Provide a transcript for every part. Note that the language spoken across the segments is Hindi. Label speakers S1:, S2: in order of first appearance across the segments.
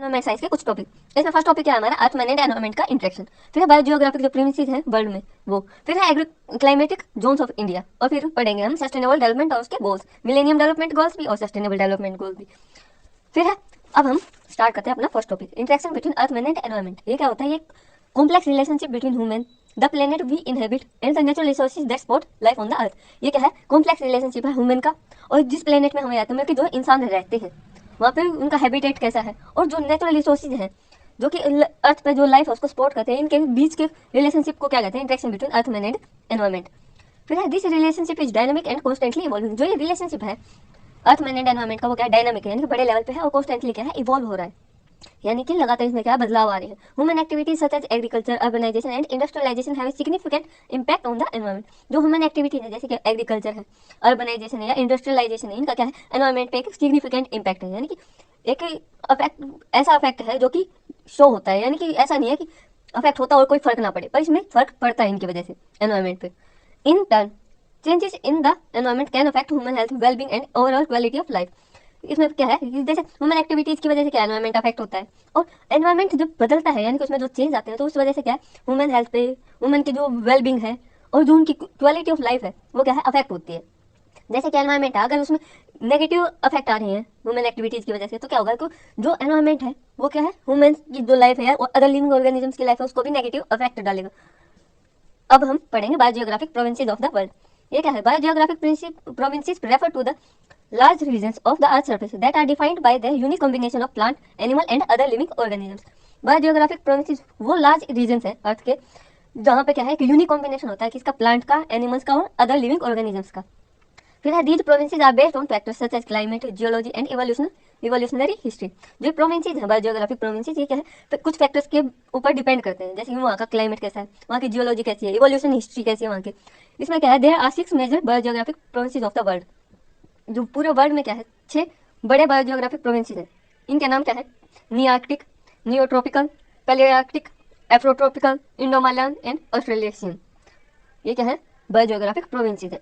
S1: एनवायरमेंट साइंस के कुछ टॉपिक। इसमें फर्स्ट टॉपिक क्या है हमारा, अर्थ, मैन एंड एनवायरमेंट का इंटरेक्शन। फिर है बायोजियोग्राफिक जो प्रीमिसेस है वर्ल्ड में वो। फिर है agro climatic zones of India. और फिर पढ़ेंगे हम सस्टेनेबल डेवलपमेंट और उसके गोल्स, मिलेनियम डेवलपमेंट गोल्स भी और सस्टेनेबल डेवलपमेंट गोल्स भी। फिर है अब हम स्टार्ट करते हैं अपना first topic, interaction between earth, man and environment. ये क्या होता है, ये complex relationship between human, the planet we inhabit and the natural resources that support life on the earth. ये क्या है, कॉम्प्लेक्स रिलेशनशिप है ह्यूमन का और जिस प्लेनेट में हमें रहते हैं, मतलब कि जो इंसान रहते हैं वहाँ पे उनका हैबिटेट कैसा है, और जो नेचुरल रिसोर्सेज हैं जो कि अर्थ पे जो लाइफ है उसको सपोर्ट करते हैं, इनके बीच के रिलेशनशिप को क्या कहते हैं, interaction between earth, man and environment. फिर है this relationship is dynamic and constantly evolving. जो ये रिलेशनशिप है अर्थ, मैन एंड एनवायरमेंट का वो क्या है, डायनामिक है, यानी कि बड़े लेवल पे है, और कॉन्स्टेंटली क्या है, इवॉल्व हो रहा है, यानी कि लगातार इसमें क्या बदलाव आ रहे हैं। Human activities such as agriculture, urbanisation and industrialisation have significant impact on the environment. जो ह्यूमन एक्टिविटीज है जैसे कि एग्रीकल्चर है, अर्बनाइजेशन है या इंडस्ट्रियलाइजेशन है, इनका क्या है, एनवायरमेंट पे एक सिग्निफिकेंट इंपैक्ट है, यानी कि एक अफेक्ट, ऐसा अफेक्ट है जो कि शो होता है, यानी कि ऐसा नहीं है कि अफेक्ट होता और कोई फर्क ना पड़े, पर इसमें फर्क पड़ता है इनकी वजह से एनवायरमेंट पे। In turn changes in the environment can affect human health, wellbeing and overall quality of life. इसमें क्या है, जैसे ह्यूमन एक्टिविटीज की वजह से क्या एनवायरमेंट अफेक्ट होता है, और एनवायरमेंट जब बदलता है यानी कि उसमें जो चेंज आते हैं तो उस वजह से क्या है, ह्यूमन हेल्थ पे, ह्यूमन की जो वेलबींग है और जो उनकी क्वालिटी ऑफ लाइफ है वो क्या है, अफेक्ट होती है। जैसे कि एनवायरमेंट है, अगर उसमें नेगेटिव अफेक्ट आ रही है ह्यूमन एक्टिविटीज की वजह से, तो क्या होगा कि जो एनवायरमेंट है वो क्या है, ह्यूमन की जो लाइफ है और अदर लिविंग ऑर्गेनिजम्स की लाइफ है उसको भी नेगेटिव अफेक्ट डालेगा। अब हम पढ़ेंगे biogeographic provinces of the world. ये क्या है, biogeographic provinces refer to the large regions of the earth's surface that are defined by the unique combination of plant, animal and other living organisms। Biogeographic provinces वो लार्ज रीजन्स है अर्थ के जहाँ पे क्या है कि यूनिक कॉम्बिनेशन होता है किसका, प्लांट का, एनिमल्स का और अदर लिविंग ऑर्गेनिजम्स का। फिर है these provinces are based on factors such as climate, geology and evolutionary history. जो प्रोविंसेस है बायोजियोग्राफिक प्रोविंसेस, ये क्या है, तो कुछ फैक्टर्स के ऊपर डिपेंड करते हैं, जैसे कि वहाँ का क्लाइमेट कैसा है, वहाँ की जियोलॉजी कैसी है, इवोल्यूशन हिस्ट्री कैसी है वहाँ की। इसमें क्या है, there are 6 major biogeographic provinces of the world. जो पूरे वर्ल्ड में क्या है, 6 बड़े बायोजियोग्राफिक प्रोविंसेस हैं। इनके नाम क्या है, नियार्कटिक, नियोट्रॉपिकल, पैलियार्कटिक, एफ्रोट्रॉपिकल, इंडोमालियन एंड ऑस्ट्रेलेशियन। ये क्या है, बायोजियोग्राफिक प्रोविंसेस है।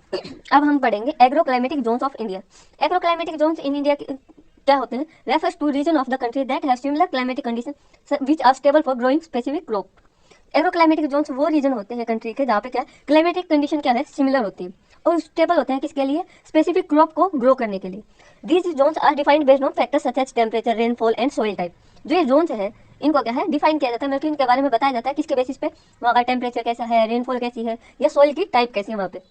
S1: अब हम पढ़ेंगे agroclimatic zones of India. Agroclimatic zones in India क्या होते हैं, refers to region of the country that have similar climatic condition which are stable for growing specific crop. Agroclimatic zones वो रीजन होते हैं कंट्री के जहाँ पे क्या है, क्लाइमेटिक कंडीशन क्या है, सिमिलर होती है और स्टेबल होते हैं किसके लिए, स्पेसिफिक क्रॉप को ग्रो करने के लिए। These zones are defined based on factors such as temperature, rainfall and soil type. जो ये जोन्स है इनको क्या है, डिफाइन किया जाता है, मतलब इनके बारे में बताया जाता है किसके बेसिस पे, वहाँ का टेम्परेचर कैसा है, रेनफॉल कैसी है, या सोइल की टाइप कैसी है वहाँ पे।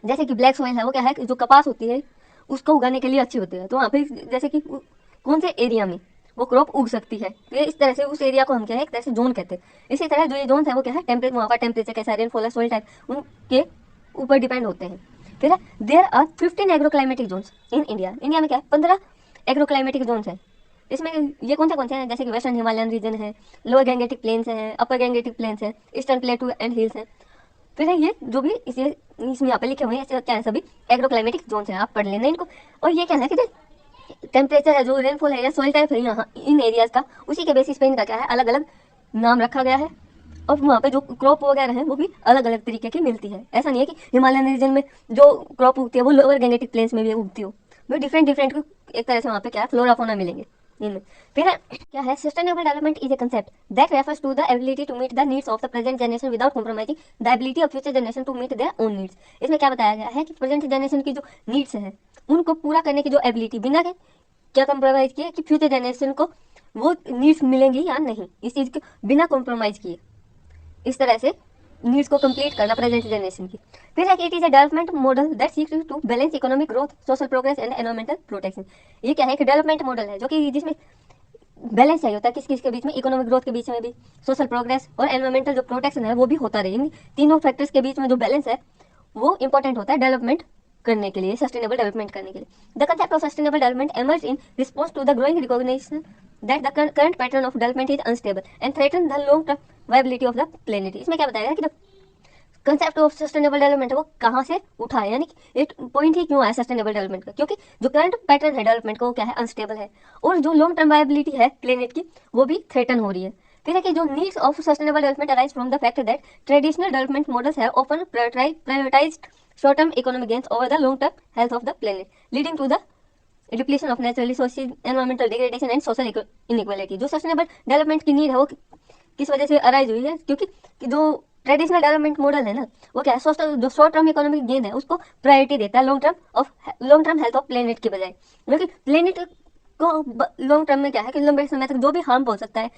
S1: जैसे कि ब्लैक सोइल है वो क्या है, जो कपास होती है उसको उगाने के लिए अच्छी होती है, तो वहाँ पे जैसे कि कौन से एरिया में वो क्रॉप उग सकती है, तो ये इस तरह से उस एरिया को हम क्या है, एक तरह से जोन कहते हैं। इसी तरह जो ये जोन है वो क्या है, टेम्परेचर, वहाँ का टेम्परेचर कैसा है, रेनफॉल है, सोइल टाइप, उनके ऊपर डिपेंड होते हैं। फिर है there are 15 agroclimatic zones in India. India में क्या है, 15 एग्रोक्लाइमेटिक जोन्स हैं। इसमें ये कौन से हैं, जैसे कि वेस्टर्न हिमालयन रीजन है, लोअर गैंगेटिक प्लेन्स हैं, अपर गैंगेटिक प्लेन्स हैं, ईस्टर्न प्लेटू एंड हिल्स हैं। फिर है ये जो भी इसमें यहाँ पे लिखे हुए हैं क्या है, सभी एग्रोक्लाइमेटिक जोन्स हैं, आप पढ़ लेना इनको। और ये क्या है कि टेम्परेचर है, जो रेनफॉल है या सोइल टाइप है यहाँ इन एरियाज का, उसी के बेसिस पे इनका क्या है, अलग अलग नाम रखा गया है। और वहाँ पे जो क्रॉप वगैरह है वो भी अलग अलग तरीके की मिलती है। ऐसा नहीं है कि हिमालयन रीजन में जो क्रॉप उगती है वो लोअर गैंगेटिक प्लेन्स में भी उगती हो, वो डिफरेंट डिफरेंट एक तरह से वहाँ पे क्या है, फ्लोरा फोना मिलेंगे इनमें। फिर क्या है, sustainable development is a concept that refers to the ability to meet the needs of the present generation without compromising the ability of future generation to meet their own needs. इसमें क्या बताया गया है कि प्रेजेंट जनरेशन की जो नीड्स है उनको पूरा करने की जो एबिलिटी, बिना के क्या कॉम्प्रोमाइज किए कि फ्यूचर जनरेशन को वो नीड्स मिलेंगी या नहीं, इस चीज़ को बिना कॉम्प्रोमाइज किए इस तरह से नीड्स को कंप्लीट करना प्रेजेंट जनरेशन की। फिर है कि it is a development model that seeks to balance economic growth, social progress and environmental protection. ये क्या है कि डेवलपमेंट मॉडल है जो कि जिसमें बैलेंस चाहिए होता है किस किस के बीच में, इकोनॉमिक ग्रोथ के बीच में भी, सोशल प्रोग्रेस और एनवायरमेंटल जो प्रोटेक्शन है वो भी होता रहे। इन तीनों फैक्टर्स के बीच में जो बैलेंस है वो इंपॉर्टेंट होता है डेवलपमेंट करने के लिए, सस्टेनेबल डेवलपमेंट करने के लिए। The concept of sustainable development emerge in response to the growing recognition that the current pattern of development is unstable and threaten the long term viability of the planet. इसमें क्या बताया कि कंसेप्ट ऑफ सस्टेनेबल डेवलपमेंट है वो कहाँ से उठा है, यानी कि एक पॉइंट ही क्यों आया सस्टेनेबल डेवलपमेंट का, क्योंकि जो करंट पैटर्न है डेवलपमेंट का वो क्या है, अनस्टेबल है, और जो लॉन्ग टर्म वायबिलिटी है प्लेनेट की वो भी थ्रेटन हो रही है। फिर है कि जो needs of sustainable development arise from the fact that traditional development models have often prioritised short term economic gains over the long term health of the planet, leading to the depletion of natural resources, environmental degradation and social inequality. जो सस्टेनेबल डेवलपमेंट की नीड है वो किस वजह से अराइज हुई है, क्योंकि कि जो ट्रेडिशनल डेवलपमेंट मॉडल है ना, वो क्या है, जो शॉर्ट टर्म इकोनॉमिक गेन है उसको प्रायोरिटी देता है long term health of planet की बजाय। क्योंकि प्लेनेट को लॉन्ग टर्म में क्या है कि लंबे समय तक जो भी हार्म पहुंच सकता है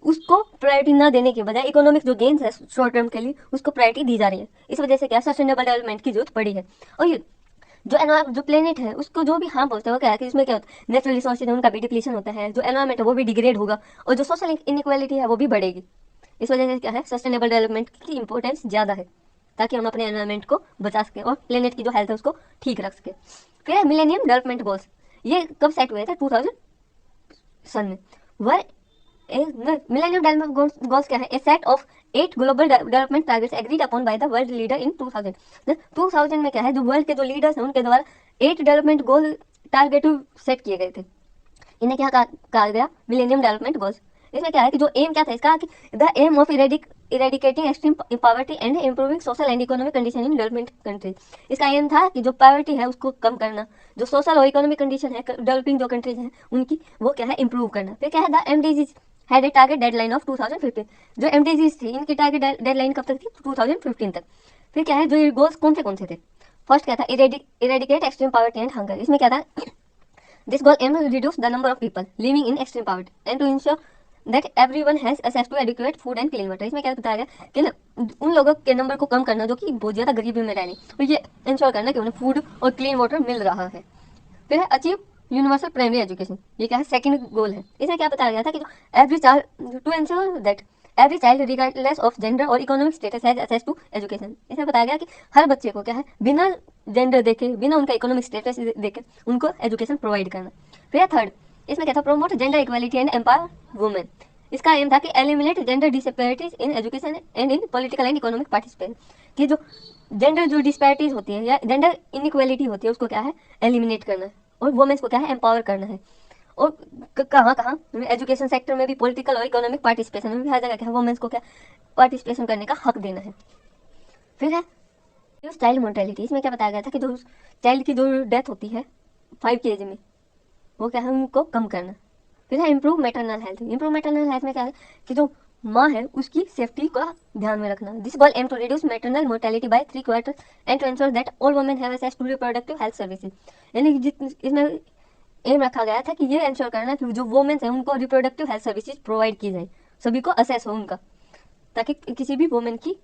S1: उसको प्रायोरिटी ना देने के बजाय इकोनॉमिक जो गेन्स है शॉर्ट टर्म के लिए उसको प्रायोरिटी दी जा रही है। इस वजह से क्या सस्टेनेबल डेवलपमेंट की जरूरत पड़ी है। और ये जो प्लेनेट है उसको जो भी हार्म पहुंचता है वो क्या है कि इसमें क्या होता है, नेचुरल रिसोर्सेज है उनका भी डिप्लीशन होता है, जो एनवायरमेंट है वो भी डिग्रेड होगा और जो सोशल इनइक्वालिटी है वो भी बढ़ेगी। इस वजह से क्या है सस्टेनेबल डेवलपमेंट की इंपॉर्टेंस ज़्यादा है, ताकि हम अपने एनवायरमेंट को बचा सकें और प्लेनेट की जो हेल्थ है उसको ठीक रख सकें। फिर है मिलेनियम डेवलपमेंट गोल्स। ये कब सेट हुए थे? 2000 सन में। वह मिलेनियम डेवलपमेंट गोल्स क्या है? A set of 8 global development targets agreed upon by the world leader in 2000। 2000 में क्या है, जो वर्ल्ड के जो लीडर्स हैं उनके द्वारा 8 डेवलपमेंट गोल टारगेट सेट किए गए थे। इन्हें क्या कहा गया? Millennium development goals. इसमें क्या है कि जो एम क्या था इसका, कि the aim of eradicating extreme poverty and improving social and economic condition in development countries. इसका एम था कि जो पॉवर्टी है उसको कम करना, जो सोशल और इकोनॉमिक कंडीशन है डेवलपिंग जो कंट्रीज हैं उनकी, वो क्या है, इंप्रूव करना। फिर क्या है, the MDGs had a target deadline of 2015। जो एमडीजीज थी इनकी टारगेट डेडलाइन कब तक थी? 2015 तक। फिर क्या है, जो ये गोल्स कौन से थे? फर्स्ट क्या था? Eradicate extreme poverty and hunger. इसमें क्या था, this goal aims to reduce the number of people living in extreme poverty and to ensure that everyone has access to adequate food and clean water। इसमें क्या बताया गया कि ना उन लोगों के नंबर को कम करना जो कि बहुत ज़्यादा गरीबी में रह रहे हैं, और ये इंश्योर करना कि उन्हें फूड और क्लीन वाटर मिल रहा है। फिर है अचीव यूनिवर्सल प्राइमरी एजुकेशन। ये क्या है? सेकंड गोल है। इसमें क्या बताया गया था कि जो every child to ensure that every child regardless of gender और economic status has access to education. इसमें बताया गया कि हर बच्चे को क्या है, बिना जेंडर देखे, बिना उनका इकोनॉमिक स्टेटस देखे उनको एजुकेशन प्रोवाइड करना। फिर थर्ड, इसमें क्या था? Promote gender equality and empower women. इसका एम था कि eliminate gender disparities in education and in political and economic participation. कि जो जेंडर जो डिस्पैरिटीज होती है या जेंडर इनइक्वालिटी होती है उसको क्या है, एलिमिनेट करना है, और वुमेन्स को क्या है, एम्पावर करना है। और कहाँ कहाँ, एजुकेशन सेक्टर में भी, पॉलिटिकल और इकोनॉमिक पार्टिसिपेशन में भी हर जगह क्या है, वुमेन्स को क्या पार्टिसिपेशन करने का हक देना है। फिर है चाइल्ड मोर्टेलिटी। इसमें क्या बताया गया था कि जो चाइल्ड की जो डेथ होती है 5 की एज में, वो क्या है, उनको कम करना। फिर है improve maternal health. Improve maternal health में क्या है कि जो माँ है उसकी सेफ्टी का ध्यान में रखना। This goal aim to reduce maternal mortality by 3/4 and to ensure that all women have access to reproductive health services. यानी इसमें एम रखा गया था कि ये इंश्योर करना कि जो वुमेन्स हैं उनको रिप्रोडक्टिव हेल्थ सर्विसेज प्रोवाइड की जाए, सभी को असेस हो उनका, ताकि किसी भी वुमेन की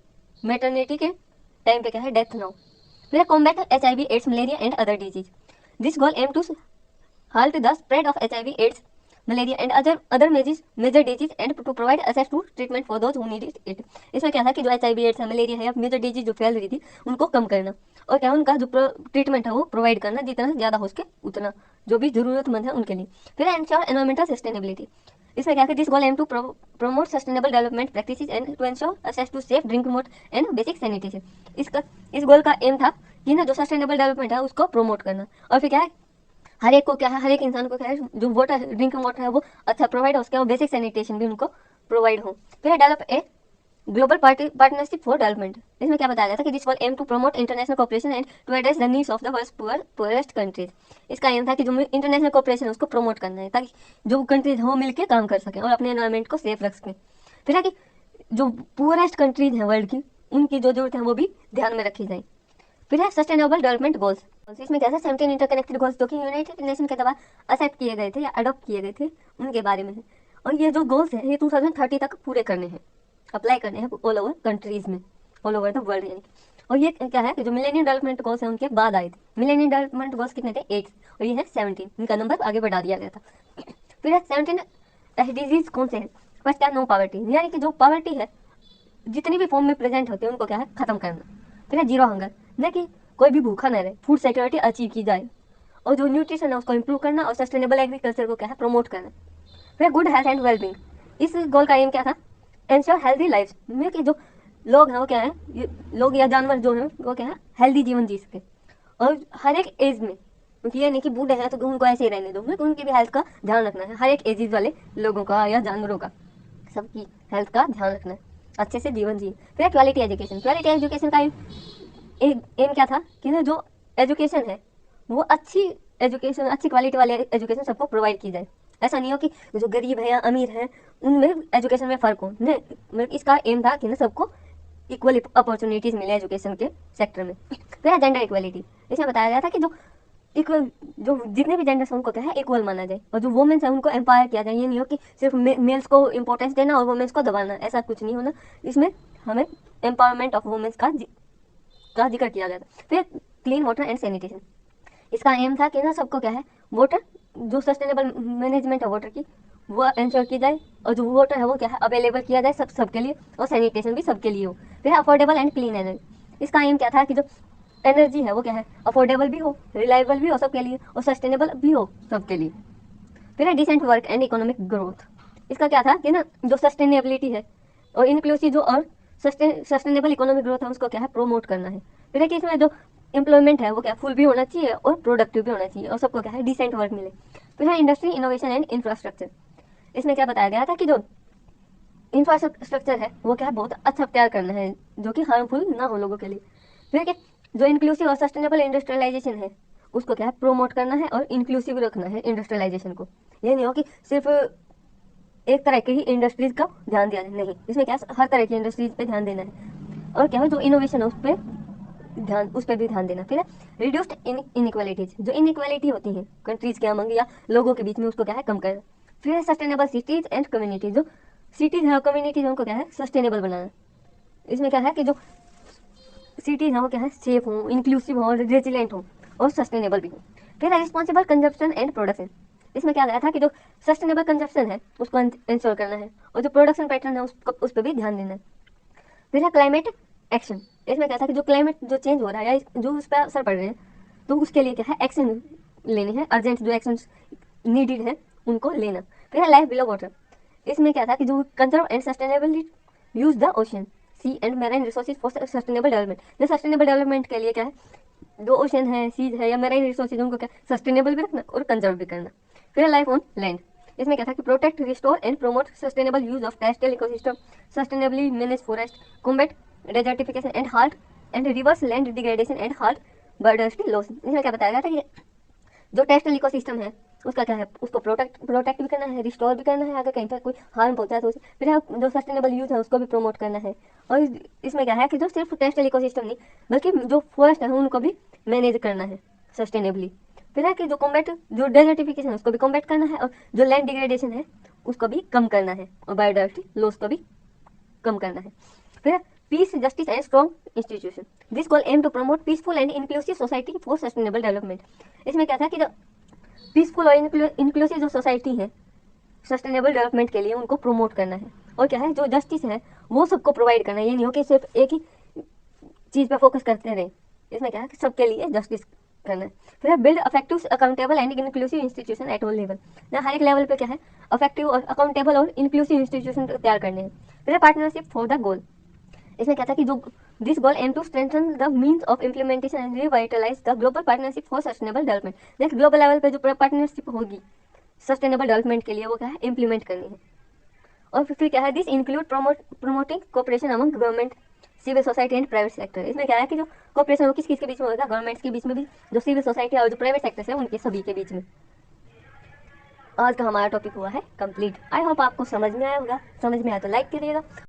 S1: मैटरनिटी के टाइम पे क्या है, डेथ ना हो। फिर combat HIV AIDS malaria and other disease. This goal aim to halt the spread of HIV, AIDS, malaria and other major disease and to provide access to treatment for those who need it। इसमें क्या था कि जो HIV AIDS है, मलेरिया है या मेजर डिजीज जो फैल रही थी उनको कम करना, और क्या उनका जो ट्रीटमेंट है वो प्रोवाइड करना जितना ज़्यादा हो सके उतना, जो भी ज़रूरतमंद है उनके लिए। फिर एंश्योर एनवायरमेंटल सस्टेनेबिलिटी। इसमें क्या है, this goal aim to promote sustainable development practices and to ensure access to safe drinking water and basic sanitation. इस गोल का एम था कि ना जो सस्टेनेबल डेवलपमेंट है उसको प्रमोट करना, और फिर क्या है, हर एक को क्या है, हर एक इंसान को क्या है, जो वाटर ड्रिंकिंग वाटर है वो अच्छा प्रोवाइड हो सके और बेसिक सैनिटेशन भी उनको प्रोवाइड हो। फिर develop a global partnership for development. इसमें क्या बताया गया था कि this goal aim to promote international cooperation and to address the needs of the world poorest countries. इसका एम था कि जो इंटरनेशनल कोऑपरेशन है उसको प्रमोट करना है, ताकि जो कंट्रीज हैं वो मिलकर काम कर सकें और अपने एनवायरमेंट को सेफ रख सकें। फिर है कि जो पुअरेस्ट कंट्रीज हैं वर्ल्ड की, उनकी जो जरूरत है वो भी ध्यान में रखी जाए। फिर है सस्टेनेबल डेवलपमेंट गोल्स। इसमें क्या था, 17 इंटरकनेक्टेड गोल्स जो कि यूनाइटेड नेशन के द्वारा एक्सेप्ट किए गए थे या अडॉप्ट किए गए थे उनके बारे में है। और ये जो गोल्स हैं ये 2030 तक पूरे करने हैं, अप्लाई करने हैं ऑल ओवर कंट्रीज में, ऑल ओवर द वर्ल्ड यानी। और ये क्या है कि जो मिलेनियम डेवलपमेंट गोल्स हैं उनके बाद आए थे। मिलेनियम डेवलपमेंट गोल्स कितने थे? 8, और ये है 17, इनका नंबर आगे बढ़ा दिया गया था। फिर है 17 एसडीजीज कौन से हैं? फर्स्ट क्या, नो पॉवर्टी, यानी कि जो पॉवर्टी है जितनी भी फॉर्म में प्रेजेंट होते हैं उनको क्या है, खत्म करना। फिर है जीरो हंगर, न कि कोई भी भूखा न रहे, फूड सिक्योरिटी अचीव की जाए, और जो न्यूट्रिशन है उसको इंप्रूव करना, और सस्टेनेबल एग्रीकल्चर को क्या है, प्रमोट करना। फिर गुड हेल्थ एंड वेलबींग। इस गोल का एम क्या था, एंश्योर हेल्दी लाइफ, में कि जो लोग हैं वो क्या है, लोग या जानवर जो हैं वो क्या है, हेल्दी जीवन जी सके, और हर एक एज में, क्योंकि ये नहीं कि बूढ़े हैं तो उनको ऐसे ही रहने दो, उनकी भी हेल्थ का ध्यान रखना है, हर एक एजेस वाले लोगों का या जानवरों का, सबकी हेल्थ का ध्यान रखना है, अच्छे से जीवन जिए। फिर क्वालिटी एजुकेशन। क्वालिटी एजुकेशन का एम क्या था कि ना जो एजुकेशन है वो अच्छी एजुकेशन, अच्छी क्वालिटी वाले एजुकेशन सबको प्रोवाइड की जाए। ऐसा नहीं हो कि जो गरीब है या अमीर है उनमें एजुकेशन में फ़र्क हो, नहीं, मतलब इसका एम था कि ना सबको इक्वल अपॉर्चुनिटीज़ मिले एजुकेशन के सेक्टर में। फिर जेंडर इक्वलिटी, इसमें बताया गया था कि जो इक्वल, जो जितने भी जेंडर्स हैं उनको क्या है इक्वल माना जाए, और जो वुमेन्स हैं उनको एम्पावर किया जाए। ये नहीं हो कि सिर्फ मेल्स को इंपॉर्टेंस देना और वुमेन्स को दबाना, ऐसा कुछ नहीं होना। इसमें हमें एम्पावरमेंट ऑफ वुमेन्स का जिक्र किया गया था। फिर क्लीन वाटर एंड सैनिटेशन, इसका एम था कि ना सबको क्या है वाटर, जो सस्टेनेबल मैनेजमेंट है वाटर की वो इंश्योर की जाए, और जो वाटर है वो क्या है अवेलेबल किया जाए सबके लिए, और सैनिटेशन भी सबके लिए हो। फिर अफोर्डेबल एंड क्लीन एनर्जी, इसका एम क्या था कि जो एनर्जी है वो क्या है अफोर्डेबल भी हो, रिलायबल भी हो सबके लिए, और सस्टेनेबल भी हो सबके लिए। फिर है decent work and economic growth, इसका क्या था कि ना जो सस्टेनेबिलिटी है और इंक्लूसिव जो और सस्टेनेबल इकोनॉमिक ग्रोथ है उसको क्या है प्रोमोट करना है। फिर है कि इसमें जो एम्प्लॉयमेंट है वो क्या फुल भी होना चाहिए और प्रोडक्टिव भी होना चाहिए, और सबको क्या है डिसेंट वर्क मिले। फिर है इंडस्ट्री, इनोवेशन एंड इंफ्रास्ट्रक्चर, इसमें क्या बताया गया था कि जो इंफ्रास्ट्रक्चर है वो क्या है बहुत अच्छा तैयार करना है जो कि हार्मफुल ना हो लोगों के लिए। फिर क्या जो इंक्लूसिव और सस्टेनेबल इंडस्ट्रियलाइजेशन है उसको क्या है प्रोमोट करना है और इंक्लूसिव रखना है इंडस्ट्रियलाइजेशन को। ये नहीं हो कि सिर्फ एक तरह की ही इंडस्ट्रीज का ध्यान दिया जाए, नहीं, इसमें क्या हर तरह की इंडस्ट्रीज पे ध्यान देना है, और क्या है जो इनोवेशन है उस पर भी ध्यान देना। फिर है रिड्यूस्ड इनइक्वालिटीज, जो इनइक्वालिटी होती है कंट्रीज के अमंग या लोगों के बीच में उसको क्या है कम करना। फिर है सस्टेनेबल सिटीज एंड कम्युनिटीज, जो सिटीज है और कम्युनिटीज उनको क्या है सस्टेनेबल बनाना। इसमें क्या है कि जो सिटीज हैं वो क्या है सेफ हो, इंक्लूसिव हो, रेजिलेंट हो और सस्टेनेबल भी हो। फिर है रिस्पॉन्सिबल कंजप्शन एंड प्रोडक्शन, इसमें क्या गया था कि जो सस्टेनेबल कंजप्शन है उसको इंश्योर करना है, और जो प्रोडक्शन पैटर्न है उस पर भी ध्यान देना है। फिर है क्लाइमेट एक्शन, इसमें क्या था कि जो क्लाइमेट जो चेंज हो रहा है या जो उस पर असर पड़ रहे हैं तो उसके लिए क्या है एक्शन लेने हैं, अर्जेंट जो एक्शन नीडेड है उनको लेना। फिर है लाइफ बिलो वाटर, इसमें क्या था कि जो conserve and sustainably use the ocean, sea and marine resources for sustainable development, जो सस्टेनेबल डेवलपमेंट के लिए क्या है जो ओशन है, सीज है या मैराइन रिसोर्सेज उनको क्या सस्टेनेबल भी रखना और कंजर्व भी करना। फिर लाइफ ऑन लैंड, इसमें क्या था कि protect, restore and promote sustainable use of terrestrial ecosystem, sustainably manage forest, combat desertification and halt and reverse land degradation and halt biodiversity loss. इसमें क्या बताया गया था कि जो टेरेस्ट्रियल इकोसिस्टम है उसका क्या है उसको प्रोटेक्ट भी करना है, रिस्टोर भी करना है अगर कहीं पर कोई हार्म पहुंचा है तो फिर जो सस्टेनेबल यूज है उसको भी प्रमोट करना है। और इसमें क्या है कि जो सिर्फ टेरेस्ट्रियल इकोसिस्टम नहीं बल्कि जो फॉरेस्ट है उनको भी मैनेज करना है सस्टेनेबली। फिर है कि जो कॉम्बैट जो डेजर्टिफिकेशन है उसको भी कॉम्बैट करना है, और जो लैंड डिग्रेडेशन है उसको भी कम करना है, और बायोडाइवर्सिटी लॉस को भी कम करना है। फिर peace, justice and strong institution, this goal aim to promote peaceful and inclusive society for sustainable development. इसमें क्या था कि जो पीसफुल और इंक्लूसिव जो सोसाइटी है सस्टेनेबल डेवलपमेंट के लिए उनको प्रमोट करना है, और क्या है जो जस्टिस है वो सबको प्रोवाइड करना है। ये नहीं हो कि सिर्फ एक ही चीज़ पे फोकस करते रहे, इसमें क्या है कि सबके लिए जस्टिस करना है। फिर build affective, accountable and inclusive institution at all level, ना हर एक लेवल पे क्या है अफेक्टिव और अकाउंटेबल और इंक्लूसिव इंस्टीट्यूशन तैयार करने हैं। फिर पार्टनरशिप फॉर द गोल, इसमें क्या था कि जो this goal aim to strengthen the means of implementation and revitalise the global partnership for sustainable development. Next global level पे जो पार्टनरशिप होगी सस्टेनेबल डेवलपमेंट के लिए वो क्या है इम्प्लीमेंट करनी है। और फिर क्या है this include promoting cooperation among government, civil society and private sector. इसमें क्या है कि जो कोऑपरेशन हो किस किस के बीच में होगा, गवर्नमेंट्स के बीच में भी, जो सिविल सोसाइटी और जो प्राइवेट सेक्टर है उनके सभी के बीच में। आज का हमारा टॉपिक हुआ है कंप्लीट। आई होप आपको समझ में आया होगा, समझ में आया तो लाइक करिएगा।